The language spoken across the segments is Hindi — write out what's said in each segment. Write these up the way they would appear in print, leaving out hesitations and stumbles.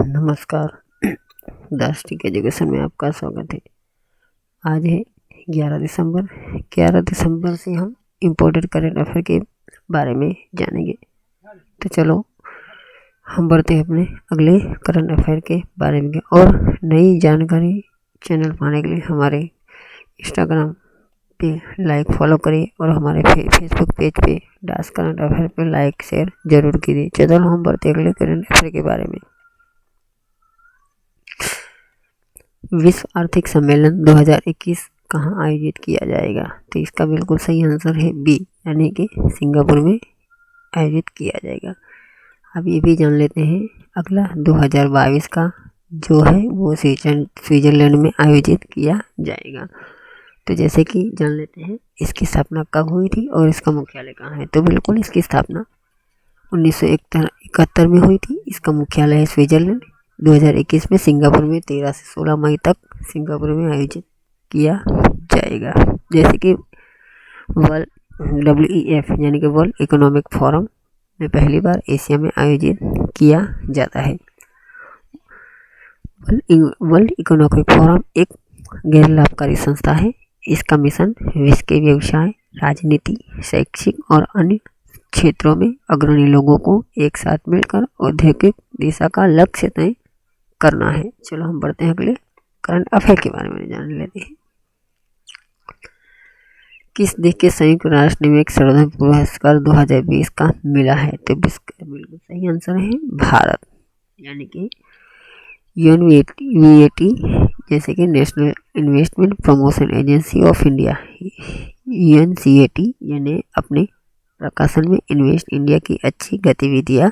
नमस्कार। दार्शनिक एजुकेशन में आपका स्वागत है। आज है 11 दिसंबर। 11 दिसंबर से हम इम्पोर्टेंट करंट अफेयर के बारे में जानेंगे। तो चलो हम बढ़ते हैं अपने अगले करंट अफेयर के बारे में। और नई जानकारी चैनल पाने के लिए हमारे इंस्टाग्राम पे लाइक फॉलो करिए और हमारे फेसबुक पेज पे दास करंट अफेयर पे लाइक शेयर जरूर कीजिए। चलो हम बढ़ते अगले करंट अफेयर के बारे में। विश्व आर्थिक सम्मेलन 2021 कहाँ आयोजित किया जाएगा? तो इसका बिल्कुल सही आंसर है बी, यानी कि सिंगापुर में आयोजित किया जाएगा। अब ये भी जान लेते हैं अगला 2022 का जो है वो स्विट्जरलैंड में आयोजित किया जाएगा। तो जैसे कि जान लेते हैं इसकी स्थापना कब हुई थी और इसका मुख्यालय कहाँ है। तो बिल्कुल इसकी स्थापना 1971 में हुई थी। इसका मुख्यालय है स्विट्जरलैंड। 2021 में सिंगापुर में 13 से 16 मई तक सिंगापुर में आयोजित किया जाएगा। जैसे कि वर्ल्ड WEF यानी कि वर्ल्ड इकोनॉमिक फोरम में पहली बार एशिया में आयोजित किया जाता है। वर्ल्ड इकोनॉमिक फोरम एक गैर लाभकारी संस्था है। इसका मिशन विश्व के व्यवसाय, राजनीति, शैक्षिक और अन्य क्षेत्रों में अग्रणी लोगों को एक साथ मिलकर औद्योगिक दिशा का लक्ष्य तय करना है। चलो हम बढ़ते हैं अगले करंट अफेयर के बारे में जान लेते हैं। किस देश के संयुक्त राष्ट्र निवेश संवर्धन पुरस्कार 2020 का मिला है? तो बिल्कुल सही आंसर है भारत, यानी कि UNVAT जैसे कि national investment promotion agency of India UNCAT यानी अपने प्रकाशन में इन्वेस्ट इंडिया की अच्छी गतिविधियाँ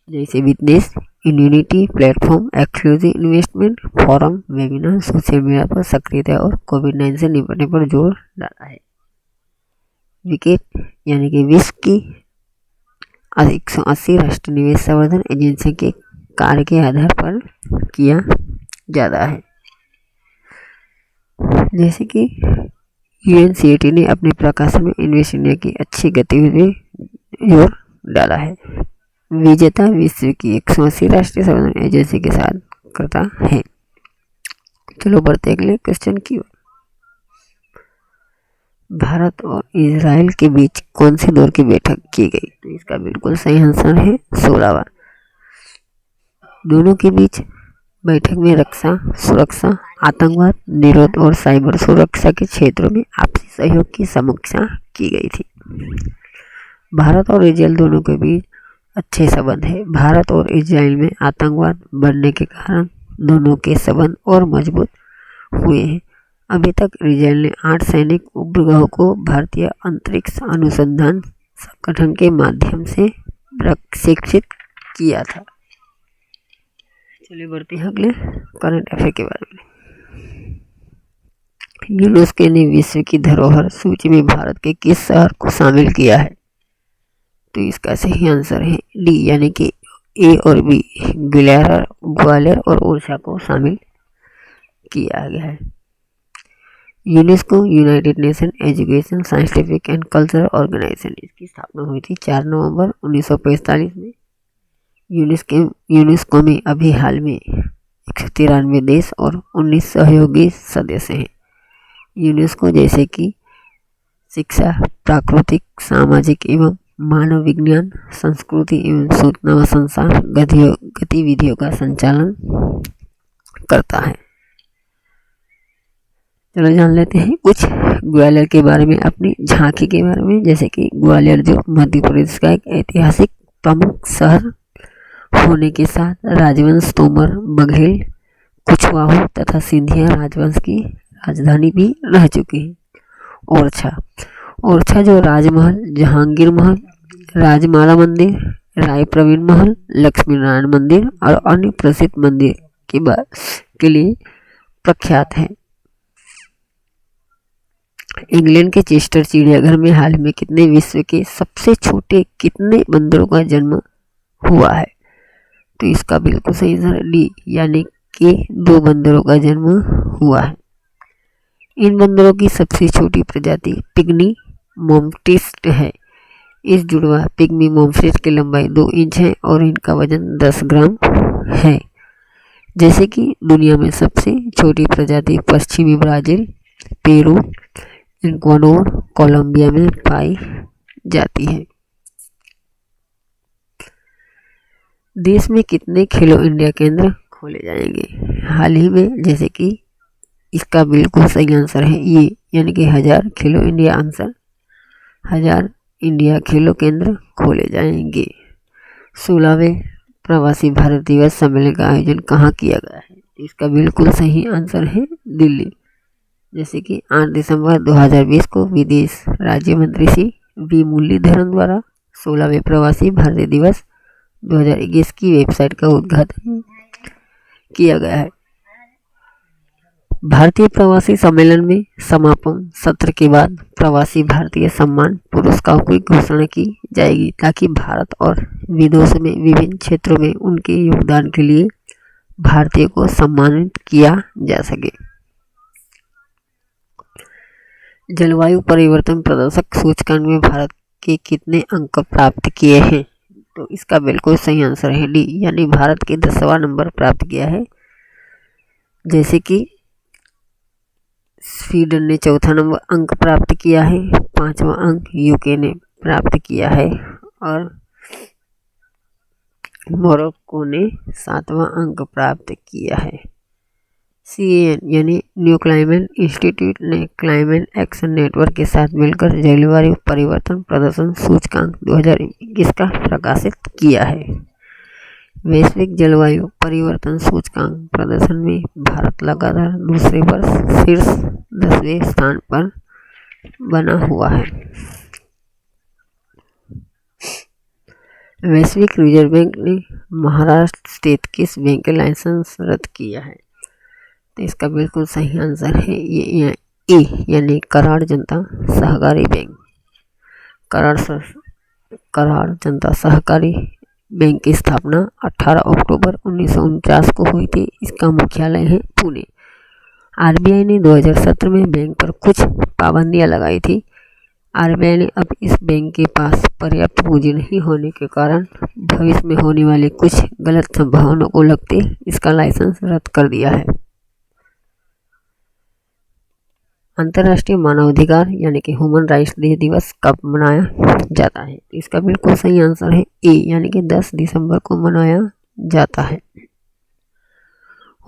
जैसे business immunity platform, exclusive investment forum, webinar, social media पर सक्रियता और कोविड-19 से निपटने पर जोर डाला है। विकेट यानी कि विश्व की 180 राष्ट्रीय निवेश संवर्धन एजेंसी के कार्य के आधार पर किया जाता है। जैसे कि UNCAT ने अपने प्रकाशन में इन्वेस्ट इंडिया की अच्छी गतिविधि जोर डाला है। विजेता विश्व की 180 राष्ट्रीय संवर्धन एजेंसी के साथ करता है। चलो बढ़ते अगले क्वेश्चन की ओर। भारत और इजराइल के बीच कौन से दौर की बैठक की गई? तो इसका बिल्कुल सही आंसर है 16वां। दोनों के बीच बैठक में रक्षा, सुरक्षा, आतंकवाद निरोध और साइबर सुरक्षा के क्षेत्रों में आपसी सहयोग की समीक्षा की गई थी। भारत और इजराइल दोनों के बीच अच्छे संबंध है। भारत और इजराइल में आतंकवाद बढ़ने के कारण दोनों के संबंध और मजबूत हुए हैं। अभी तक इजराइल ने 8 सैनिक उपग्रहों को भारतीय अंतरिक्ष अनुसंधान संगठन के माध्यम से प्रशिक्षित किया था। चलिए बढ़ते हैं अगले करंट अफेयर के बारे में। यूनेस्को ने विश्व की धरोहर सूची में भारत के किस शहर को शामिल किया है? तो इसका सही आंसर है डी, यानी कि A और B ग्वालियर और ओरछा को शामिल किया गया है। UNESCO united nation education scientific and cultural organization, इसकी स्थापना हुई थी 4 नवंबर 1945 में। यूनेस्को में अभी हाल में 193 देश और 19 सहयोगी सदस्य हैं। यूनेस्को जैसे कि शिक्षा, प्राकृतिक, सामाजिक एवं मानव विज्ञान, संस्कृति एवं सूचना व संचार गतिविधियों का संचालन करता है। चलो जान लेते हैं कुछ ग्वालियर के बारे में, अपनी झांकी के बारे में। जैसे कि ग्वालियर जो मध्य प्रदेश का एक ऐतिहासिक प्रमुख शहर होने के साथ राजवंश तोमर, बघेल, कुशवाहा तथा सिंधिया राजवंश की राजधानी भी रह चुकी है। ओरछा जो राजमहल, जहांगीर महल, राजमाला मंदिर, राय प्रवीण महल, लक्ष्मी नारायण मंदिर और अन्य प्रसिद्ध मंदिर के लिए प्रख्यात है। इंग्लैंड के चेस्टर चिड़ियाघर में हाल में कितने विश्व के सबसे छोटे कितने बंदरों का जन्म हुआ है? तो इसका बिल्कुल सही आंसर डी, यानी कि 2 बंदरों का जन्म हुआ है। इन बंदरों की सबसे छोटी प्रजाति पिग्मी मोम्टिस्ट है। इस जुड़वा पिग्मी मोम्टिस्ट की लंबाई 2 इंच है और इनका वजन 10 ग्राम है, जैसे कि दुनिया में सबसे छोटी प्रजाति पश्चिमी ब्राज़ील, पेरू, इक्वाडोर, कोलंबिया में पाई जाती है। देश में कितने खेलो इंडिया केंद्र खोले जाएंगे? हाल ही में, जैसे कि इसका बिल्कुल सही आंसर है ये, यानी कि 1000 खेलो इंडिया आंसर 1000 इंडिया खेलो केंद्र खोले जाएंगे। 16वें प्रवासी भारत दिवस सम्मेलन का आयोजन कहाँ किया गया है? इसका बिल्कुल सही आंसर है दिल्ली, जैसे कि 8 दिसंबर 2020 को विदेश राज्य मंत्री श्री वी मुरलीधरन द्वारा 16वें प्रवासी भारतीय दिवस 2021 की वेबसाइट का उद्घाटन किया गया है। भारतीय प्रवासी सम्मेलन में समापन सत्र के बाद प्रवासी भारतीय सम्मान पुरस्कारों की घोषणा की जाएगी, ताकि भारत और विदेशों में विभिन्न क्षेत्रों में उनके योगदान के लिए भारतीय को सम्मानित किया जा सके। जलवायु परिवर्तन प्रदर्शक सूचकांक में भारत के कितने अंक प्राप्त किए हैं? तो इसका बिल्कुल सही आंसर है डी, यानी भारत के 10वां नंबर प्राप्त किया है, जैसे कि स्वीडन ने 4था नंबर अंक प्राप्त किया है, 5वां अंक यूके ने प्राप्त किया है और मोरक्को ने 7वां अंक प्राप्त किया है। CAN यानी न्यू क्लाइमेट इंस्टीट्यूट ने क्लाइमेट एक्शन नेटवर्क के साथ मिलकर जलवायु परिवर्तन प्रदर्शन सूचकांक 2021 का प्रकाशित किया है। वैश्विक जलवायु परिवर्तन सूचकांक प्रदर्शन में भारत लगातार दूसरे वर्ष शीर्ष 10वें स्थान पर बना हुआ है। वैश्विक रिजर्व बैंक ने महाराष्ट्र स्थित किस बैंक के लाइसेंस रद्द किया है? तो इसका बिल्कुल सही आंसर है ये ए, यानी कराड़ जनता सहकारी बैंक। कराड़ जनता सहकारी बैंक की स्थापना 18 अक्टूबर 1949 को हुई थी। इसका मुख्यालय है पुणे। RBI ने 2017 में बैंक पर कुछ पाबंदियां लगाई थी। RBI ने अब इस बैंक के पास पर्याप्त पूंजी नहीं होने के कारण भविष्य में होने वाली कुछ गलत संभावनाओं को लगते इसका लाइसेंस रद्द कर दिया है। अंतर्राष्ट्रीय मानवाधिकार यानी कि ह्यूमन राइट्स डे दिवस कब मनाया जाता है? इसका बिल्कुल सही आंसर है ए, यानी कि 10 दिसंबर को मनाया जाता है।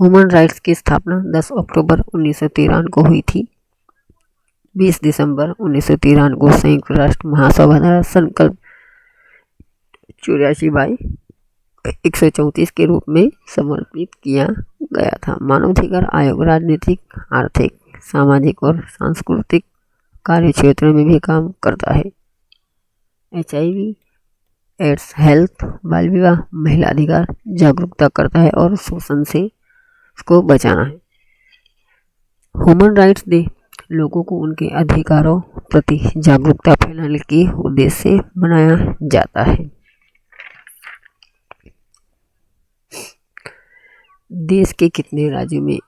ह्यूमन राइट्स की स्थापना 10 अक्टूबर 1993 को हुई थी। 20 दिसंबर 1993 को संयुक्त राष्ट्र महासभा द्वारा संकल्प 84/134 के रूप में समर्पित किया गया था। मानवाधिकार आयोग राजनीतिक, आर्थिक, सामाजिक और सांस्कृतिक कार्य क्षेत्रों में भी काम करता है। HIV, एड्स, हेल्थ, बाल विवाह, महिला अधिकार जागरूकता करता है और शोषण से उसको बचाना है। ह्यूमन राइट्स डे लोगों को उनके अधिकारों प्रति जागरूकता फैलाने के उद्देश्य से मनाया जाता है। देश के कितने राज्यों में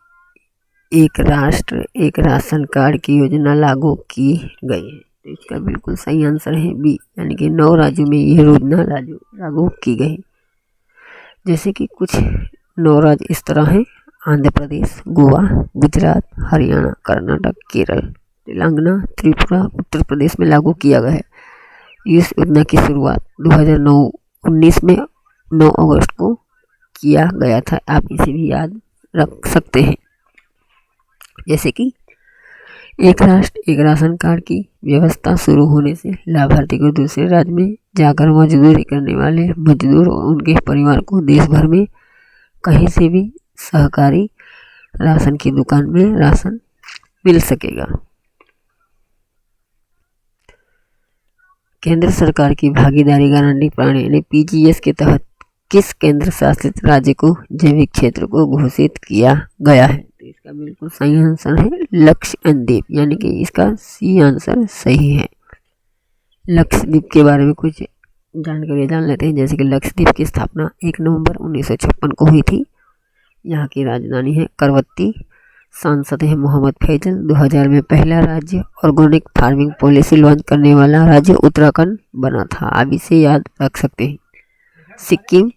एक राष्ट्र एक राशन कार्ड की योजना लागू की गई है? तो इसका बिल्कुल सही आंसर है बी, यानी कि 9 राज्यों में यह योजना लागू की गई। जैसे कि कुछ 9 राज्य इस तरह हैं: आंध्र प्रदेश, गोवा, गुजरात, हरियाणा, कर्नाटक, केरल, तेलंगाना, त्रिपुरा, उत्तर प्रदेश में लागू किया गया है। इस योजना की शुरुआत 2019 में 9 अगस्त को किया गया था। आप इसे भी याद रख सकते हैं। जैसे कि एक राष्ट्र एक राशन कार्ड की व्यवस्था शुरू होने से लाभार्थी को दूसरे राज्य में जाकर मजदूरी करने वाले मजदूर और उनके परिवार को देश भर में कहीं से भी सहकारी राशन की दुकान में राशन मिल सकेगा। केंद्र सरकार की भागीदारी गारंटी प्रणाली यानी PGS के तहत किस केंद्र शासित राज्य को जैविक क्षेत्र को घोषित किया गया है? तो इसका बिल्कुल सही आंसर है लक्षद्वीप, यानी कि इसका सी आंसर सही है। लक्षद्वीप के बारे में कुछ जानकारी जान लेते हैं। जैसे कि लक्षद्वीप की स्थापना 1 नवंबर 1956 को हुई थी। यहाँ की राजधानी है करवत्ती। सांसद है मोहम्मद फैजल। 2000 में पहला राज्य ऑर्गेनिक फार्मिंग पॉलिसी लॉन्च करने वाला राज्य उत्तराखंड बना था। आप इसे याद रख सकते हैं। सिक्किम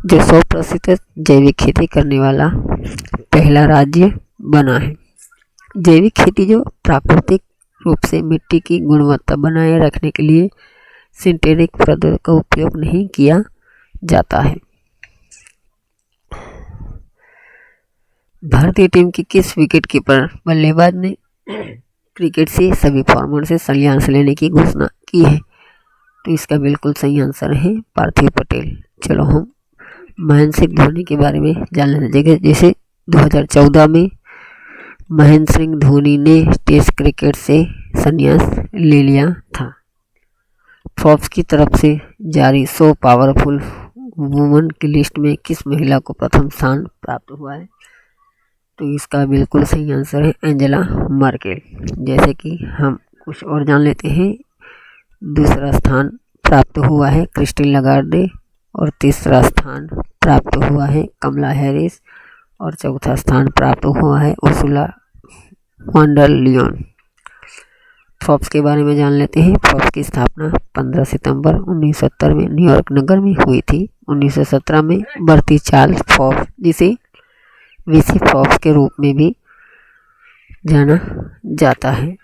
जो 100% जैविक खेती करने वाला पहला राज्य बना है। जैविक खेती जो प्राकृतिक रूप से मिट्टी की गुणवत्ता बनाए रखने के लिए सिंथेटिक पदार्थों का उपयोग नहीं किया जाता है। भारतीय टीम की किस विकेटकीपर बल्लेबाज ने क्रिकेट से सभी फॉर्मेट से संन्यास लेने की घोषणा की है? तो इसका बिल्कुल सही आंसर है पार्थिव पटेल। चलो हम महेंद्र सिंह धोनी के बारे में जान लेंगे। जैसे 2014 में महेंद्र सिंह धोनी ने टेस्ट क्रिकेट से संन्यास ले लिया था। फोर्ब्स की तरफ से जारी 100 पावरफुल वुमन की लिस्ट में किस महिला को प्रथम स्थान प्राप्त हुआ है? तो इसका बिल्कुल सही आंसर है एंजेला मर्केल। जैसे कि हम कुछ और जान लेते हैं। दूसरा स्थान प्राप्त हुआ है क्रिस्टीन लगार्डे और तीसरा स्थान प्राप्त हुआ है कमला हैरिस और चौथा स्थान प्राप्त हुआ है Ursula von der Leyen. Forbes के बारे में जान लेते हैं। फोर्ब्स की स्थापना 15 सितंबर 1970 में न्यूयॉर्क नगर में हुई थी। 1917 में बर्ती चार्ल्स फोर्ब्स, जिसे वीसी फोर्ब्स के रूप में भी जाना जाता है।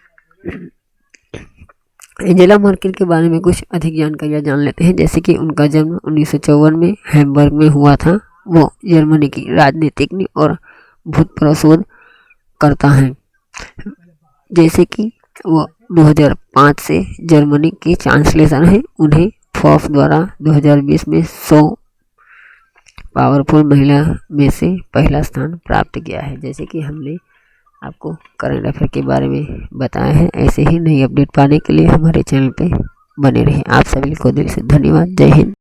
एंजेला मर्केल के बारे में कुछ अधिक जानकारियाँ जान लेते हैं। जैसे कि उनका जन्म 1954 में हैम्बर्ग में हुआ था। वो जर्मनी की राजनीतिज्ञ और भूतपूर्व शोधकर्ता हैं। जैसे कि वो 2005 से जर्मनी की चांसलर हैं। उन्हें फोर्ब्स द्वारा 2020 में 100 पावरफुल महिला में से पहला स्थान प्राप्त किया है। जैसे कि हमने आपको करंट अफेयर के बारे में बताया है। ऐसे ही नई अपडेट पाने के लिए हमारे चैनल पे बने रहें। आप सभी को दिल से धन्यवाद। जय हिंद।